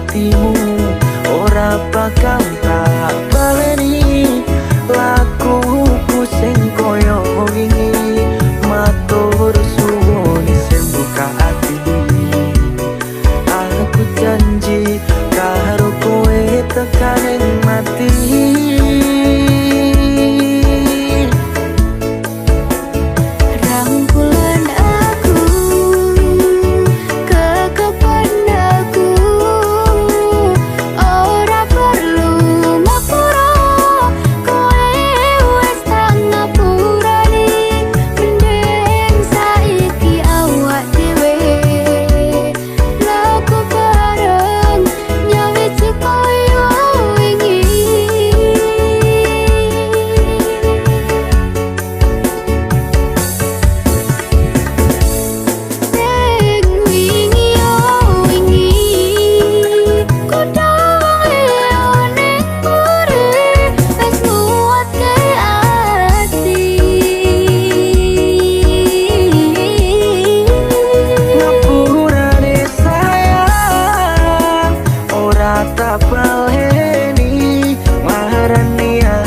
hatimu ora bakal tak baleni lakuku sing koyo wingi matur suwun sing buka ati aku janji karo kowe tekan ing mati.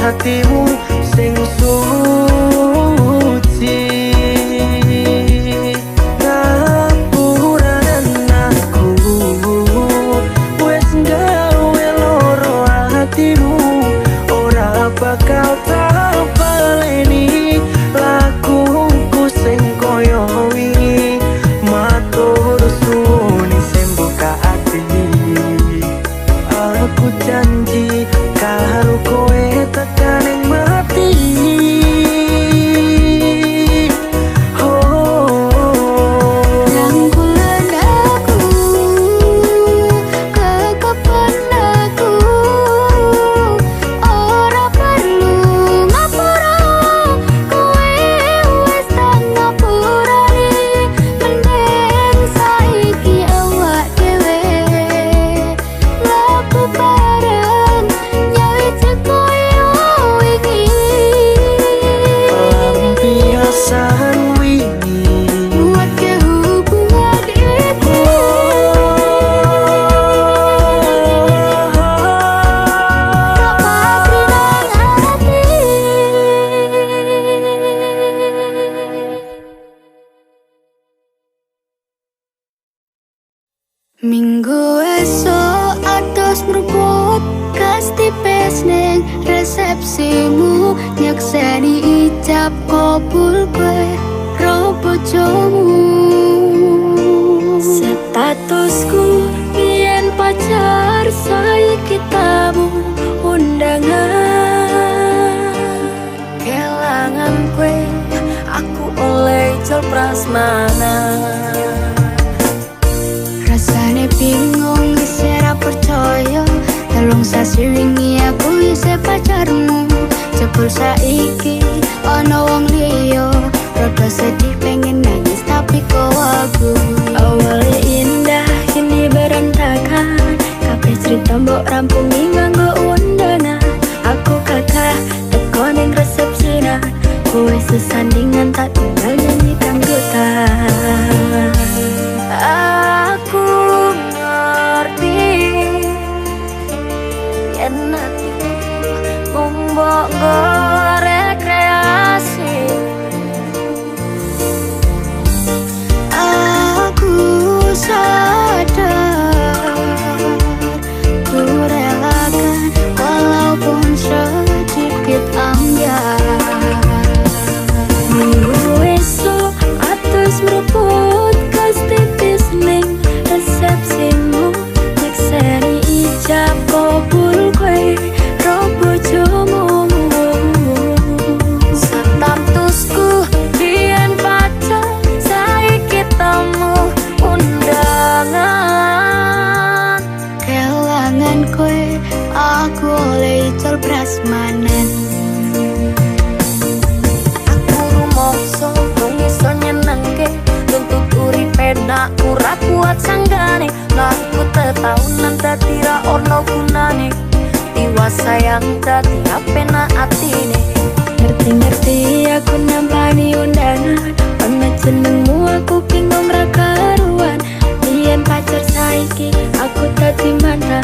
Hatimu sing suci ngapuran aku wes gawe loro hatimu ora bakal tak baleni lakuku sing koyo wingi matur suwun sing buka ati aku janji karo kowe tekan ing mati. Rangkulan aku, kekepan aku, ora perlu ngapura, kowe wis tak ngapurani, mending saiki awak dhewe laku bareng nyawit koyo wingi. Pelampiasan wingi Buat ke hubungan itu tak pasti nang hati. Minggu esok atus meruput tipes neng resepsimu nyakseni ijab kabul kowe ro bojomu. Statusku biyen pacar saiki tamu undangan kelangan kowe aku oleh jol prasmanan. Rasane bingung isera percaya telung sasi wingi aku isih pacarmu jebul saiki ana wong liya rada sedih pengen nangis tapi kok aku awalnya indah kini berantakan kabeh cerita mbok rampungi nganggo undangan aku kakak teko ning resepsinan kowe sesandingan tak tinggal nyanyi dangdutan. Aku ngerti yen atiku mbok rekreasi. Aku sadar ku relakan walaupun sedikit ambiar. Minggu esok atus meruput kas tipis ning resepsimu nyekseni ijab kabul kowe ro bojomu. Statusku biyen pacar saiki tamu undangan kelangan kowe aku oleh ijol prasmanan. Tuntut uripe nak ora kuat sanggane ngaku tetahunan dadi ra ono gunane tiwas sayang dadi apenak atine. Ngerti-ngerti aku nampani undangan ana jenengmu aku bingung ra karuan biyen pacar saiki aku dadi mantan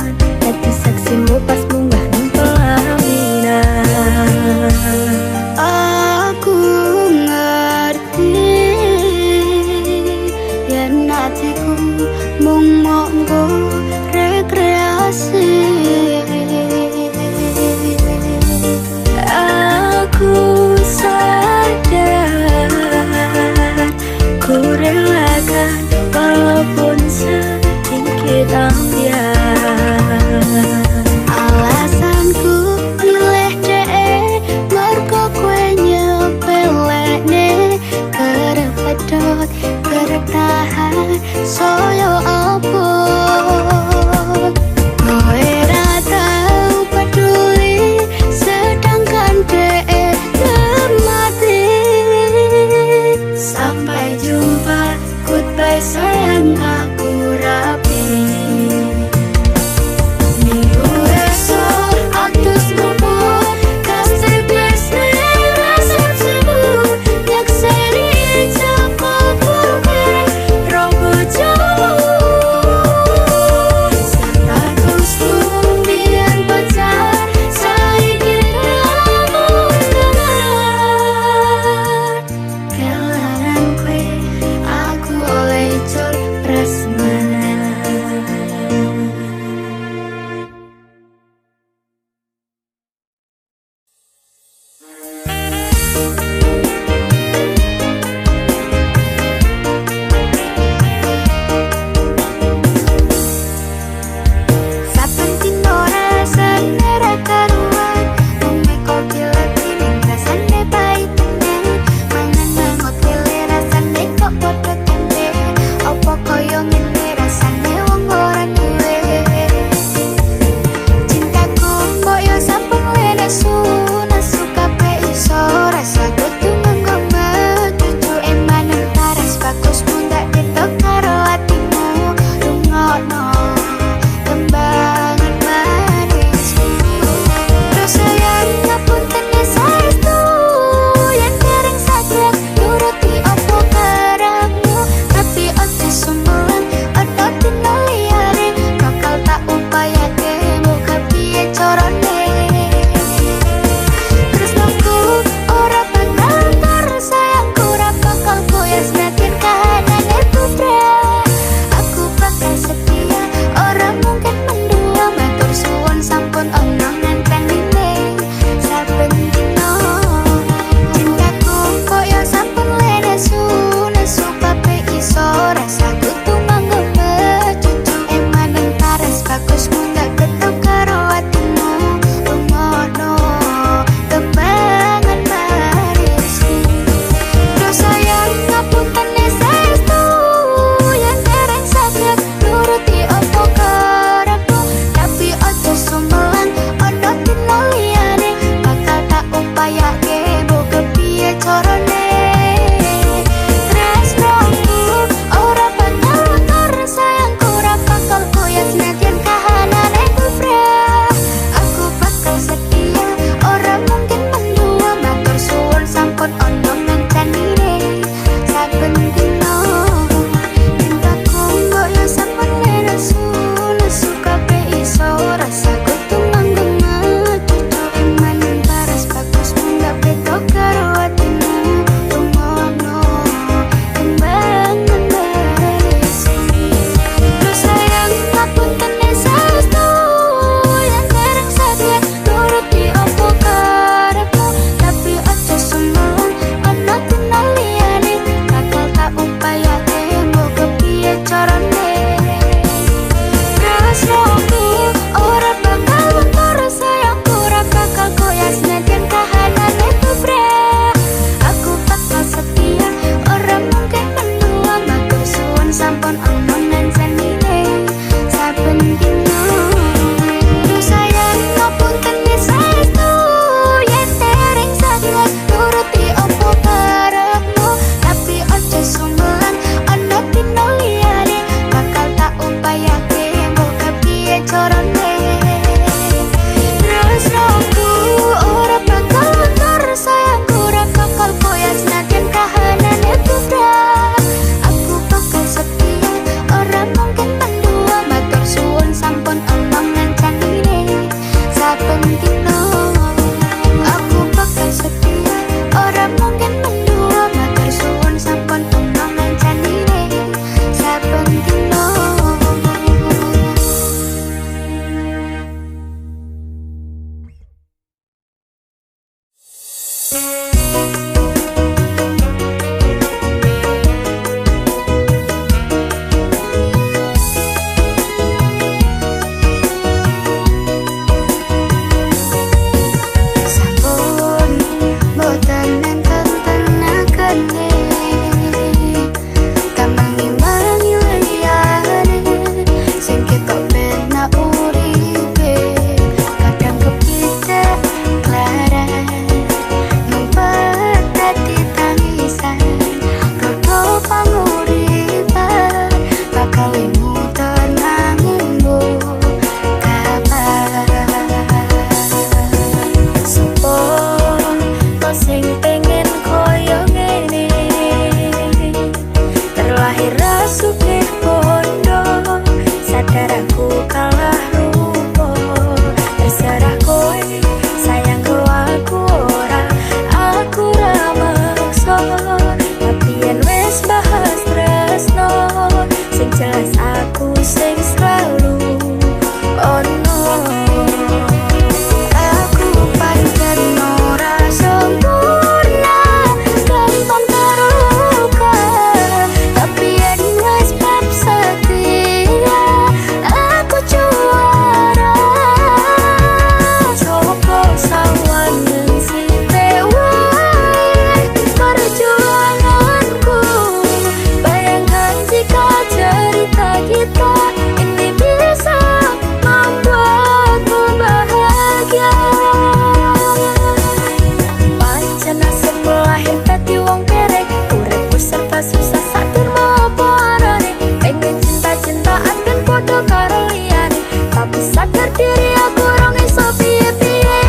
diri aku rong iso piye-piye.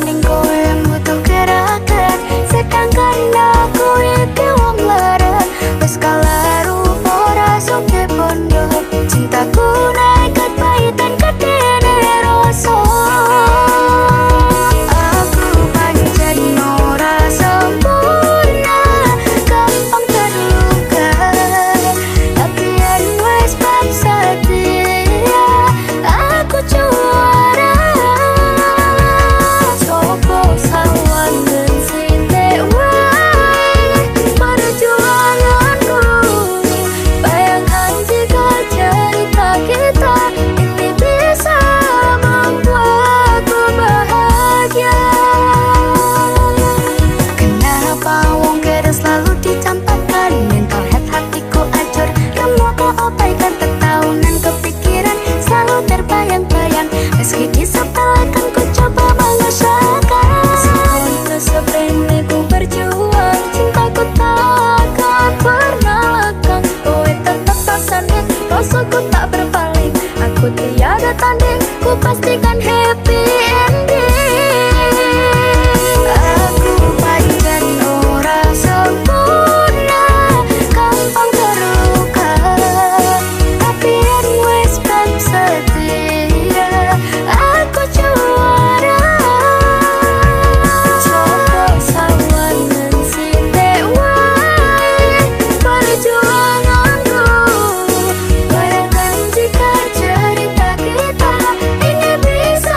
Ning kowe butuh gerakan, sedangkan aku iki wong lara. Wis kalah rupa rasa bondo, cintaku naik pahitan kedene rasa. Aku pancen ora sempurna, gampang terluka, tapi yen wis bab setia, aku juara. Sopo sawangen sinte wae perjuanganku. Bayangkan jika cerita kita ini bisa membuatku bahagia. Kenapa wong kere selalu dicampakkan, mental health hatiku acur, kamu kau abaikan tetahunan kepikiran selalu terbayang-bayang. Meski disepelekan ku coba mengusahakan, sekonco seprene ku berjuang, cintaku takkan pernah lekang. Kowe tetap tersanit, rasaku tak berpaling, aku tiada tanding, ku pastikan happy ending. Aku pancen ora sempurna, gampang terluka, tapi yen wis bab setia, aku juara. Sopo sawangen sinte wae perjuanganku. Bayangkan jika cerita kita ini bisa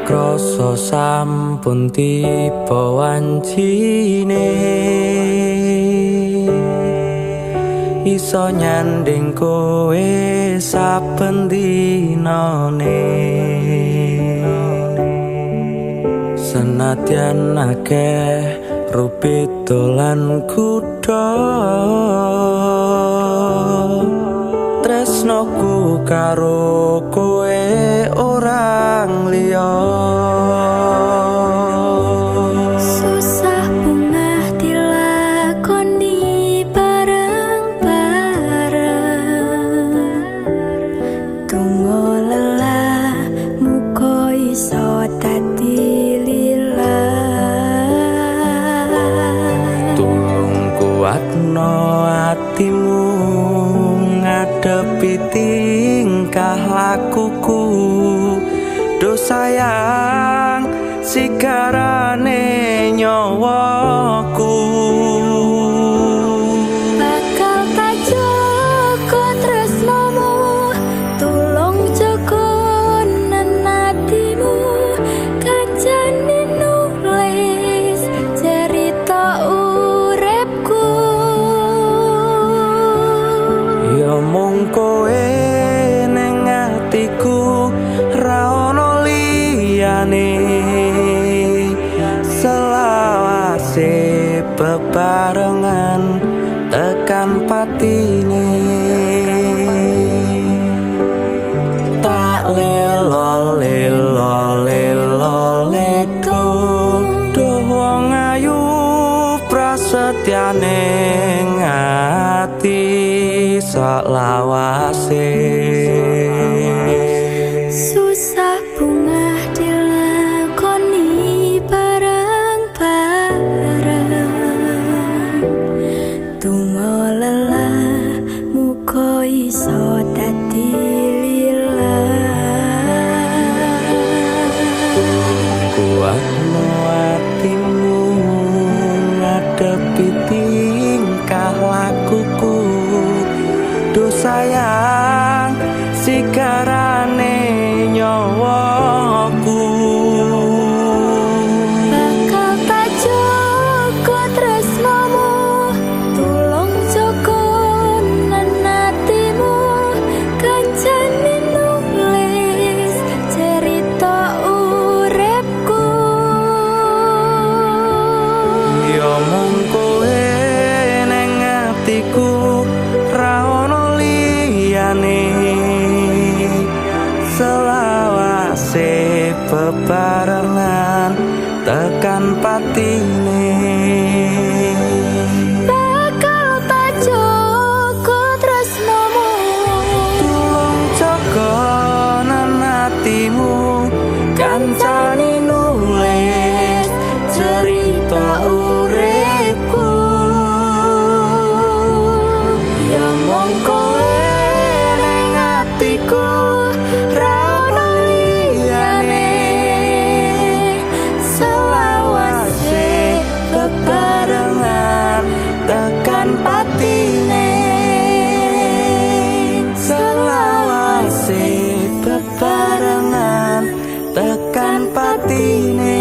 krasa sampun tiba wancine iso nyanding kowe saben dinane senadyan akeh rupit dolan kuda tresnoku karo kowe orang liya susah bungah dilakoni bareng-bareng tunggu lelah muka iso dadi lillah tulung kuatno atimu ngadepi tingkah lakuku do sayang sigarane nyawaku bakal tak jaga tresnomu tulung jaga nenatimu kajane nulis cerita uripku ya mung kowe ning atiku ra ono liyane selawase bebarengan tekan patine tak lelo lelo lelo leko doh wong ayu prasetyane ngati salawase susah bungah dilakoni bareng-bareng tunggu lelah muka iso dadi lillah kuatno atimu ngadepi tingkah lakuku do sayang sigarane nyawaku bakal tak jaga tresnomu tulung jaga nenatimu kancane nulis cerita uripku ya mung kowe ning atiku ra ono liyane selawase bebarengan tekan patine bakal tak jaga tresnomu tulung jaga nenatimu kancane nulis cerita uripku ya mung kowe ning atiku ra ono liyane selawase bebarengan tekan patine selawase bebarengan tekan patine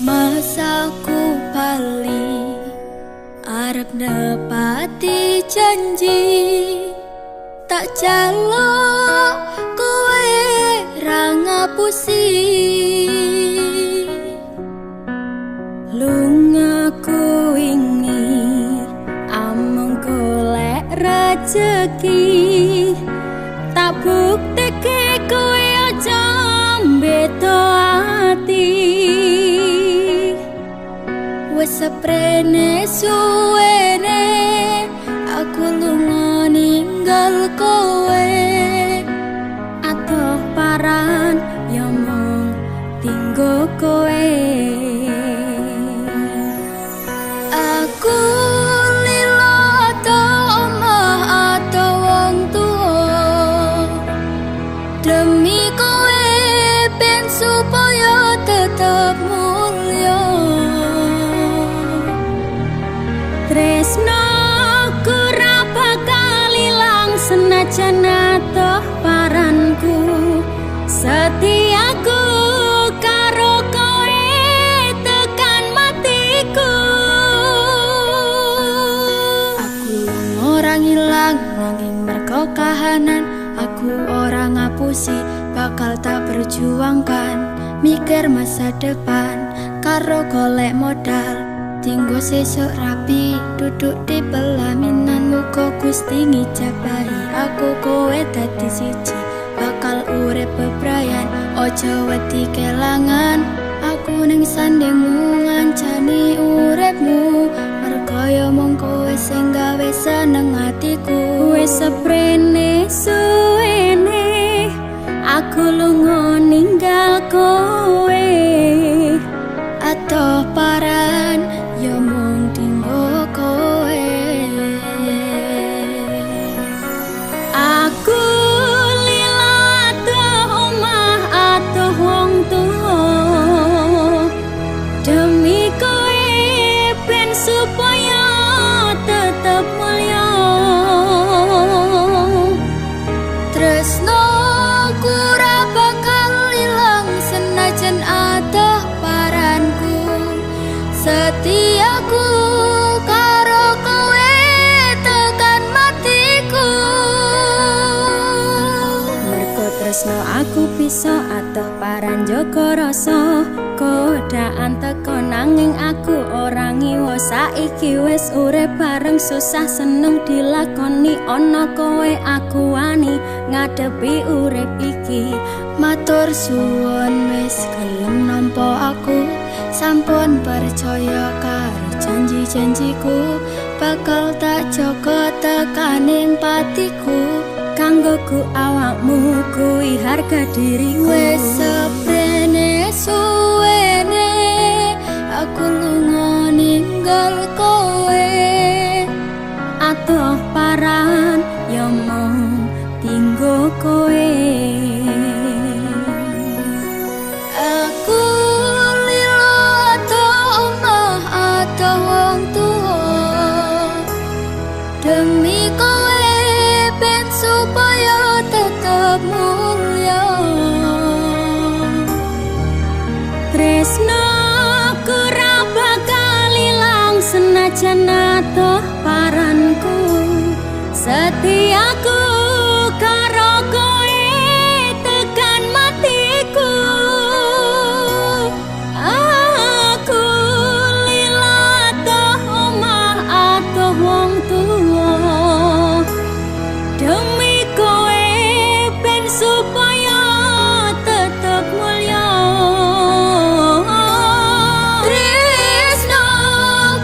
masaku bali arep nepati janji tak jaluk kowe ra ngapusi lungaku ingin among golek rezeki tak buktike kowe aja beda Wes seprene suwene aku lunga ninggal kowe, atuh paran yo mung tinggo kowe. Aku lilo ata omah ata wong tuwa demi kowe ben supaya tetep mulya. Tresno ora bakal ilang senajan atoh paranku, setiaku karo kowe tekan matiku. Aku ora ngilang nanging mergo kahanan, aku ora ngapusi bakal tak perjuangkan, mikir masa depan karo golek modal. Tinggo sesuk rapi duduk di pelaminan, muga Gusti ngijabahi aku kowe dadi siji, bakal urip bebrayan ojo wedi kelangan. Aku ning sandingmu ngancani uripmu, mergo yo mung kowe sing gawe seneng atiku. Wis seprene suwene aku lunga ninggal kowe, atoh paran yo mung tinggo kowe. Aku lila atoh omah atoh wong tuwa demi kowe ben supaya tetep mulya. Tresno ora bakal ilang senajan atoh paranku, setiaku karo kowe tekan matiku. Mergo tresno aku bisa atoh paran jaga rasa, godaan teko nanging aku ora ngiwa. Saiki wis urip bareng susah seneng dilakoni, ana kowe aku wani ngadepi urip iki. Matur suwun wis gelem nampa aku, sampun percaya karo janji-janjiku, bakal tak jaga tekaning patiku. Kanggoku awakmu kuwi harga diriku. Wis seprene suwene aku lunga ninggal kowe, atoh paran yo mung tinggo kowe. Aku lilo ata omah ata wong tuwa demi kowe ben supaya tetep mulya. Tresno ora bakal ilang senajan atoh paranku, setiaku karo kowe tekan matiku. Aku lila atoh omah atoh wong tuwa demi kowe ben supaya tetep mulya. Tresno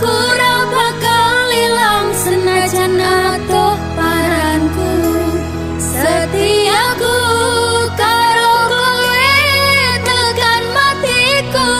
ora bakal ilang senajan atoh paranku, setiaku karo kowe tekan matiku.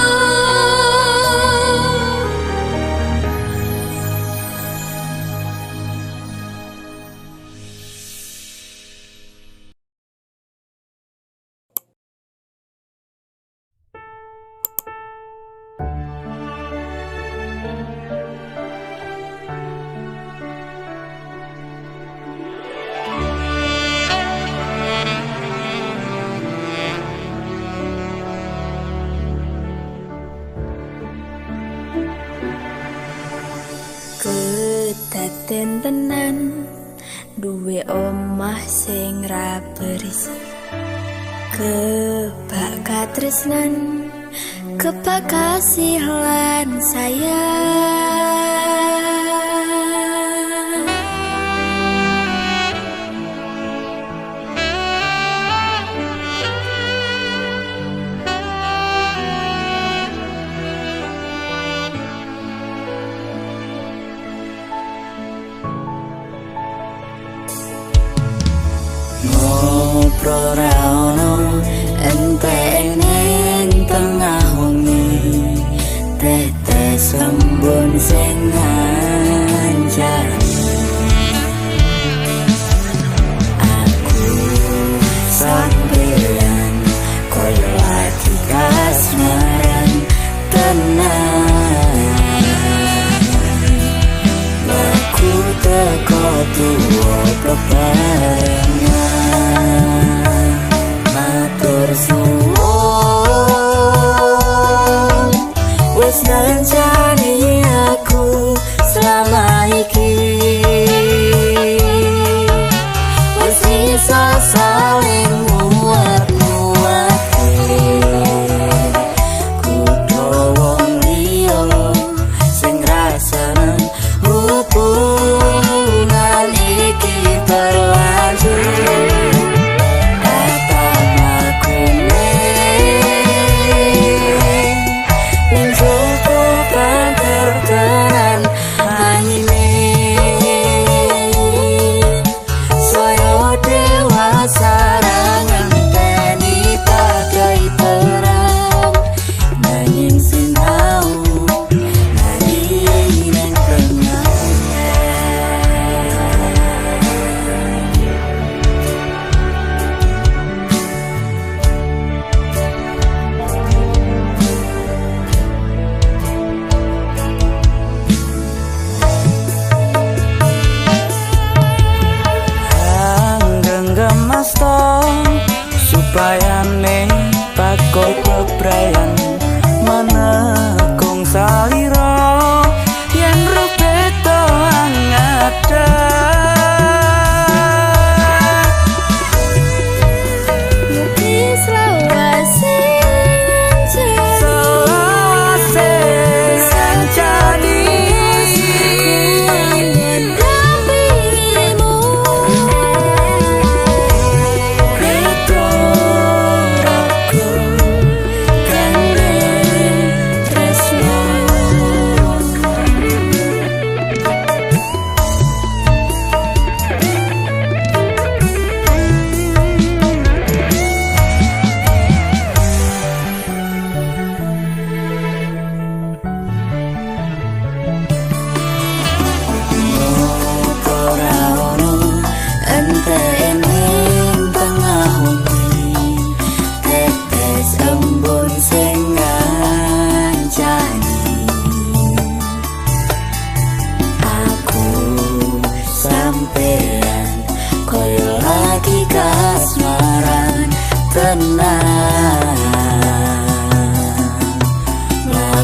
Kedaden tenan duwe omah sing ra bersih, kebak katresnan kebak kasih lan sayang. ora ono entene tengah wengi tetes embun sing ngancani aku sampeyan koyo ati kasmaran tenang aku teko tuwa bebarengan matur suwun wis ngancani aku selama iki wis iso saling muat-muati kudu wong liya sing rasanen hubungan iki berlanjut supaya ning bakal bebrayan menekung salira yen rupeto angada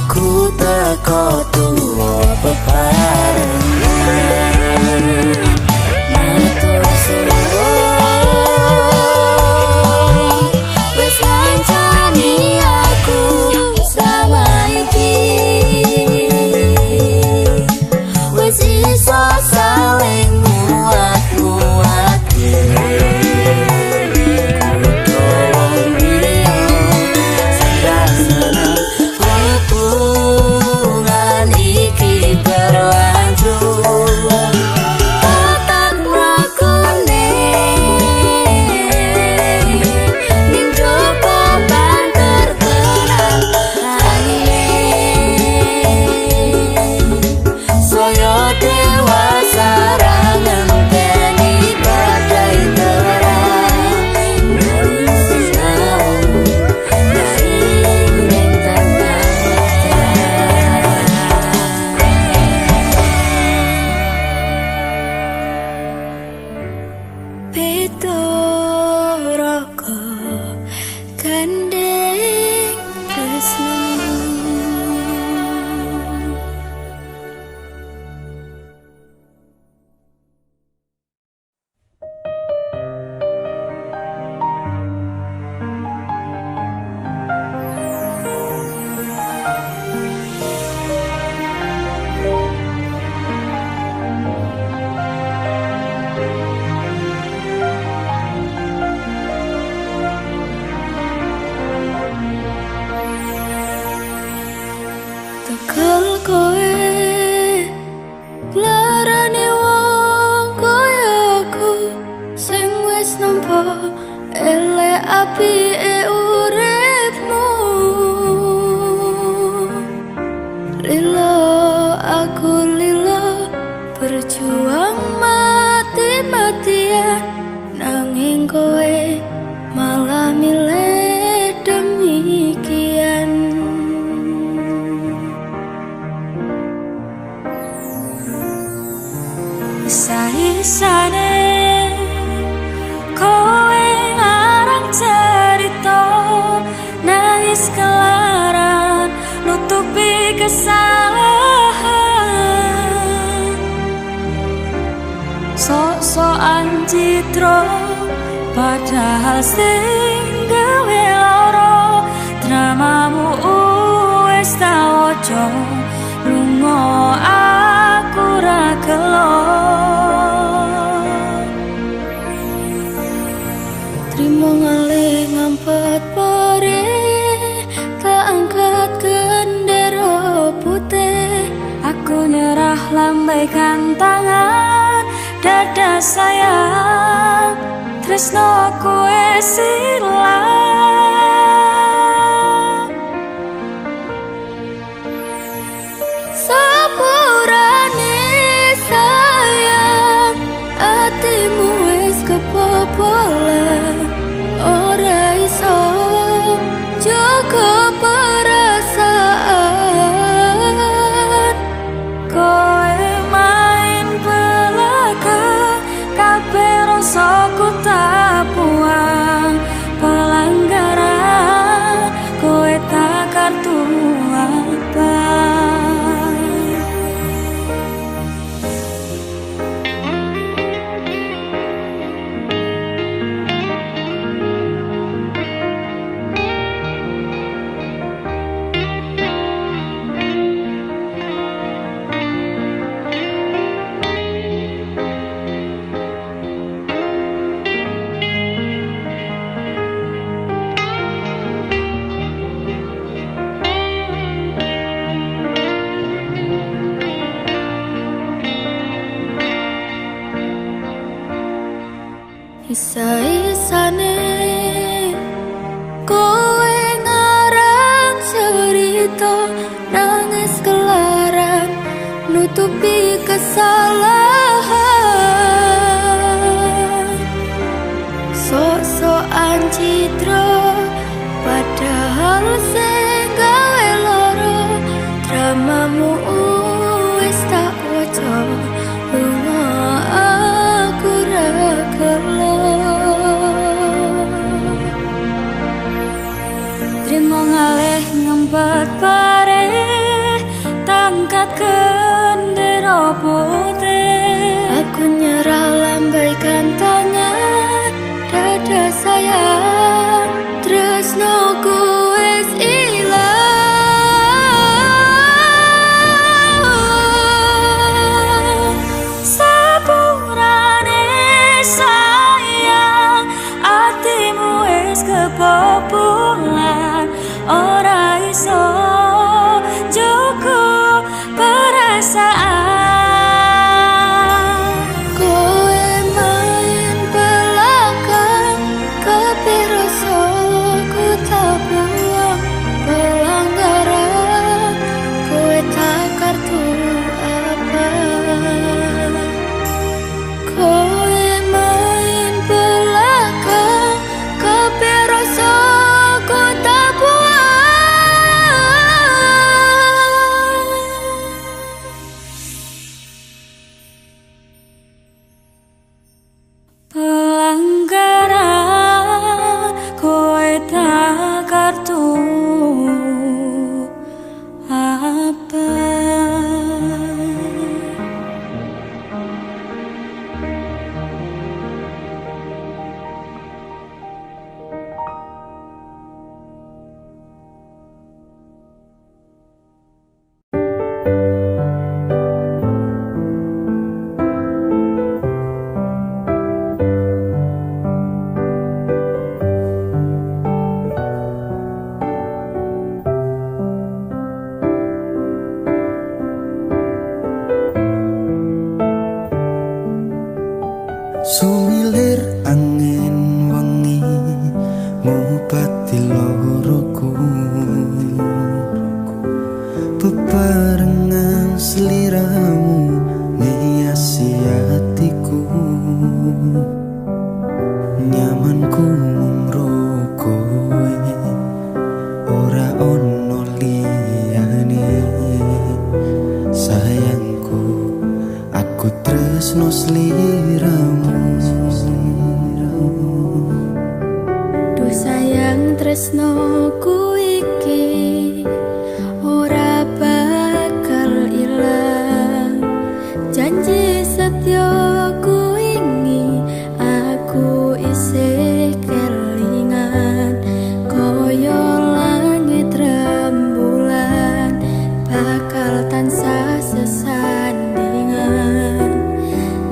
aku teko tuwa bebarengan matur suwun wis ngancani aku selama iki wis iso saling muat-muati El apike uripmu. Lilo aku lilo berjuang mati-matian, nanging kowe malah milih demikian. Isa-isane kowe ngarang cerita, nangis kelaran nutupi kesalahan. Sok-sokan citra padahal sing gawe lara, dramamu wis tak waca, lunga aku ra gelo. Trimo ngalih ngampet pare, tak angkat gendera putih. Aku nyerah lambaikan tangan, dada sayang, tresnoku wis ilang. Sepurane sayang, atimu wis kebobolan, ora iso jaga perasaan. Kowe main belakang, kabeh rasaku tak buang. Pelanggaran kowe tak kartu apa. Isa-isane kowe ngarang cerita, nangis kelaran nutupi kesalahan. Sok-sokan citra padahal sing gawe lara, dramamu wis tak waca, lunga aku ra gelo. Trimo ngalih ngempet pare, tangkat gendera putih. Aku nyerah lambaikan tangan, dada sayang, tresnoku wis ilang. Sepurane sayang, atimu wis kebobolan, ora iso jaga perasaan. Kowe main belakang, kabeh rasaku tak buang. Pelanggaran kowe tak kartu apa. Kowe main belakang, kabeh rasaku tak buang. Pelanggaran kowe tak kartu apa. Suwilir angin wengi barengan seliramu ngiasi hatiku. Nyamanku mung kowe, ora ono liyane. Sayangku, aku tresno sliramu. Duh sayang tresnoku iki ora bakal ilang. Janji setyaku ini aku isih kelingan. Koyo langit rembulan bakal tansah sesandingan.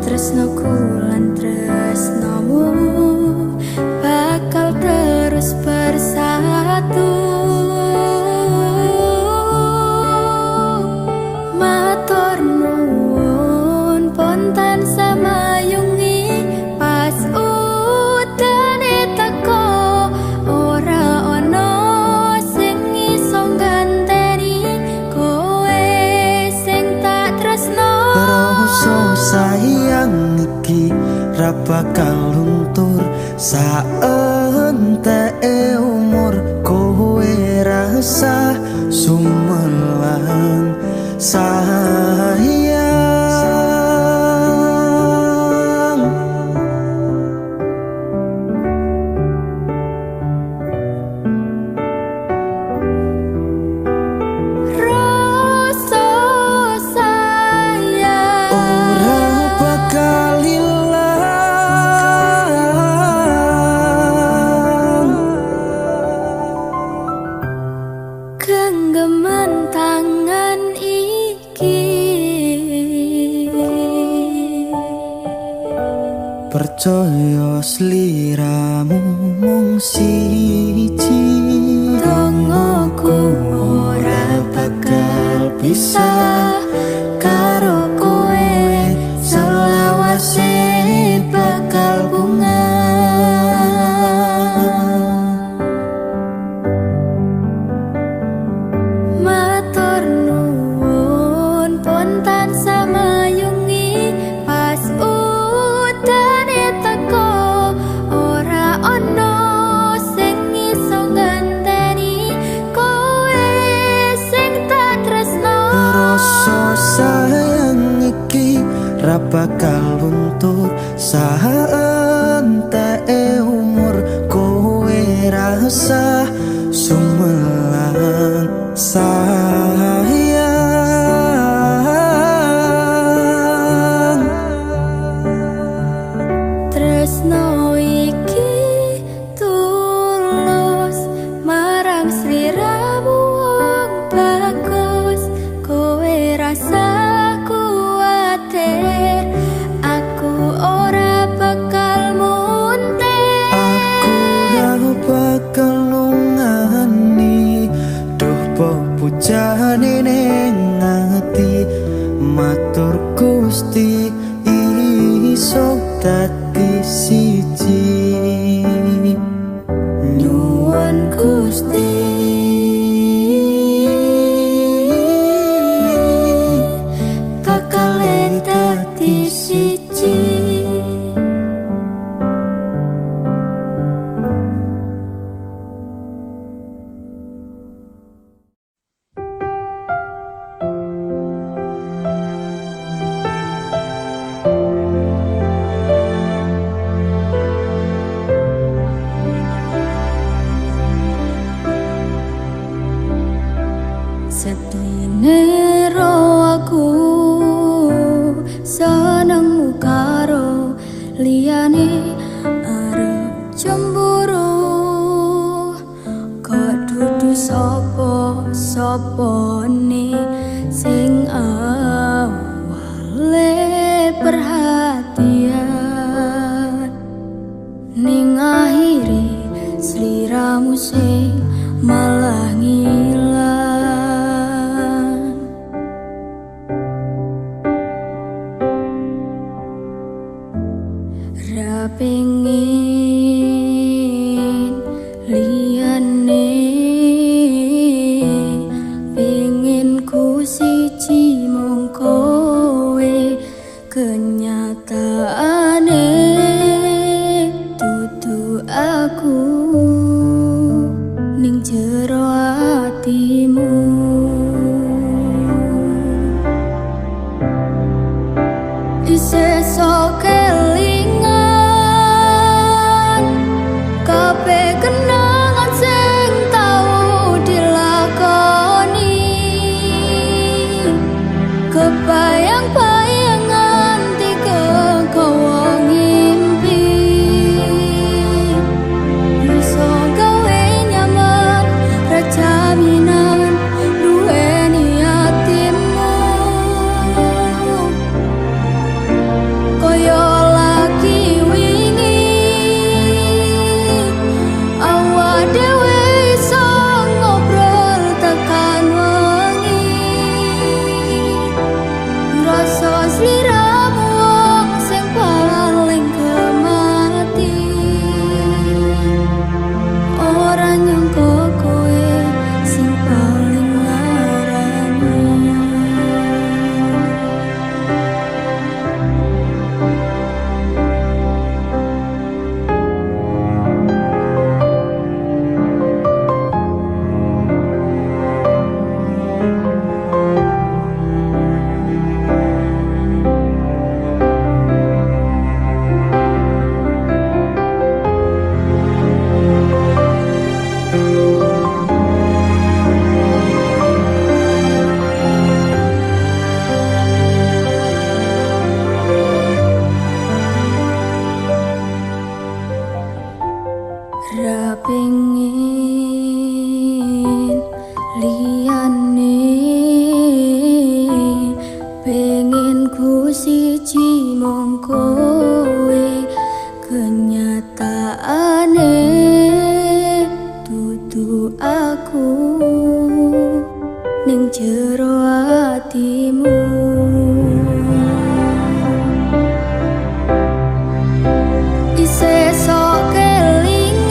Tresnoku lan tresnomu bakal terus bersatu. Matur nuwun pontan samayungi pas udane teko. Ora ono sing iso ganteni kowe sing tak tresno. Rasa sayang iki ra bakal luntur saenteke umur. Kowe rasa sumelang sayang. Rasa sayang Ora bakal ilang. genggaman tangan iki. Percaya sliramu mung siji. Dongoku ora bakal bisa karo kowe, selawase bakal bunga. Matur nuwun pontan samayungi pas udane teko. Ora ono sing iso ganteni kowe sing tak tresno. Rasa sayang iki ra bakal luntur saenteke umur. Kowe rasa sumelang sayang. Tresno iki tulus marang sliramu wong bagus. Kowe rasa kuwatir aku ora bakal muntir. Aku ra bakal lungani, duh pepujane ning ati. Matur Gusti iso dadi siji. Nyuwun Gusti bakal dadi siji. Sedine ro aku senengmu karo liyane arep cemburu. Kok dudu sapa-sapane sing awale perhatian, ning akhire sliramu sing malah ngilang. Ra pengin liyane, pengin ku siji mung kowe kenyataane dudu aku ning jero atimu. Isih kelingan kabeh kenangan sing tau dilakoni, kebayang-bayangan tiga gawa ngimpi, iso gawe nyaman rajaminan duweni atimu. Koyo lagi wingi awak dhewe iso ngobrol tekan wengi, rasa sliramu wong sing paling kemati. Ora nyangka kowe sing paling larani. Ra pengin liyane, pengen ku siji mung kowe kenyataane dudu aku ning jero atimu. Isih kelingan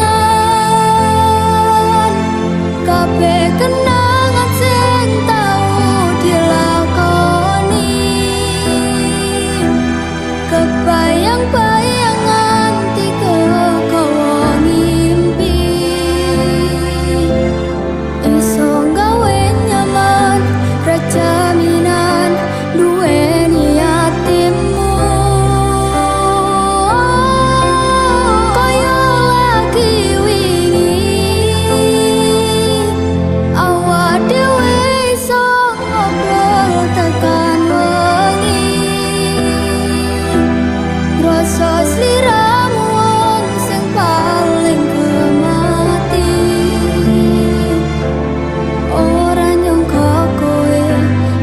kabeh kenangan sing tau dilakoni, kebayang-bayangan tiga gawa ngimpi, iso gawe nyaman rajaminan duweni atimu. Koyo lagi wingi awak dhewe iso ngobrol tekan wengi, rasa sliramu wong sing paling kemati. Ora nyangka kowe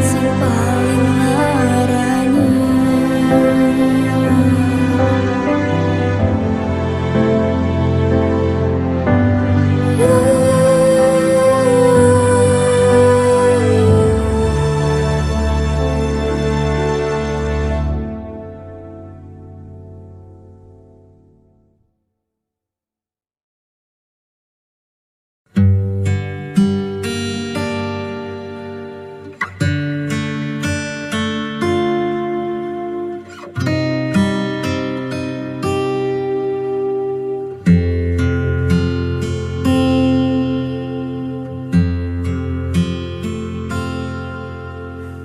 sing paling larani.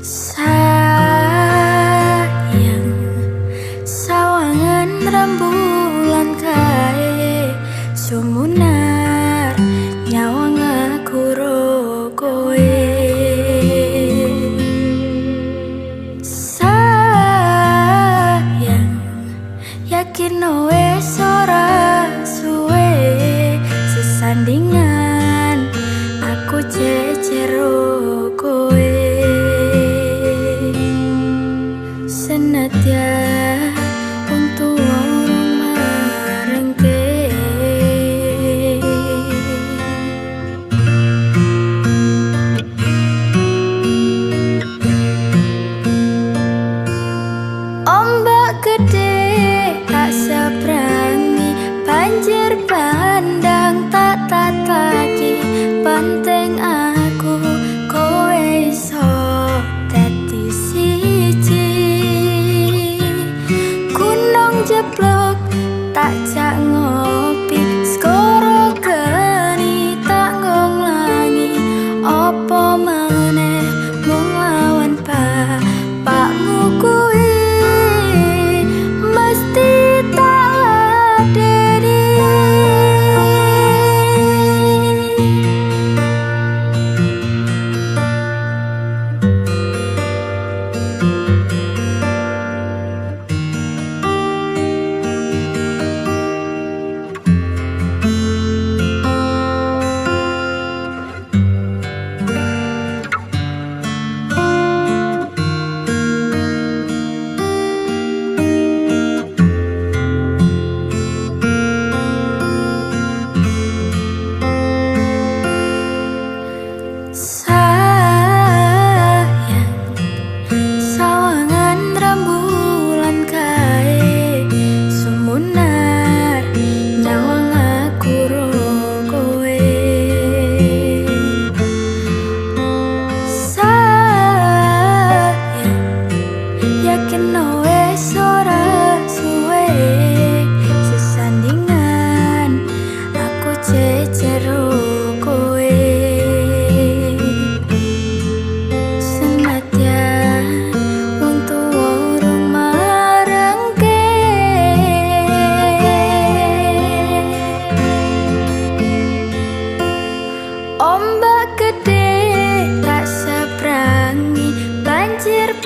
Sayang, sawangan rembulan kae sumunar nyawang aku ro kowe. Sayang, yakin wes ora suwe sesandingan aku cecero kowe.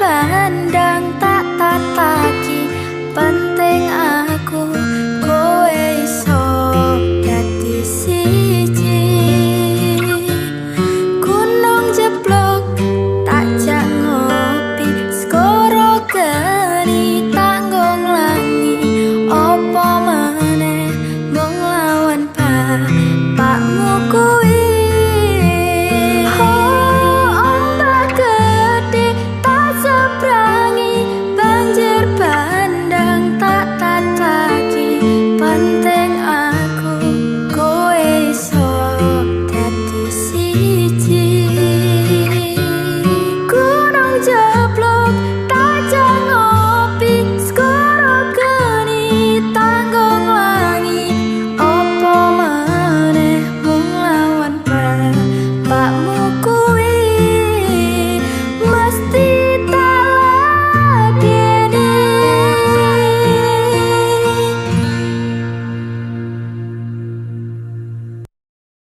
banda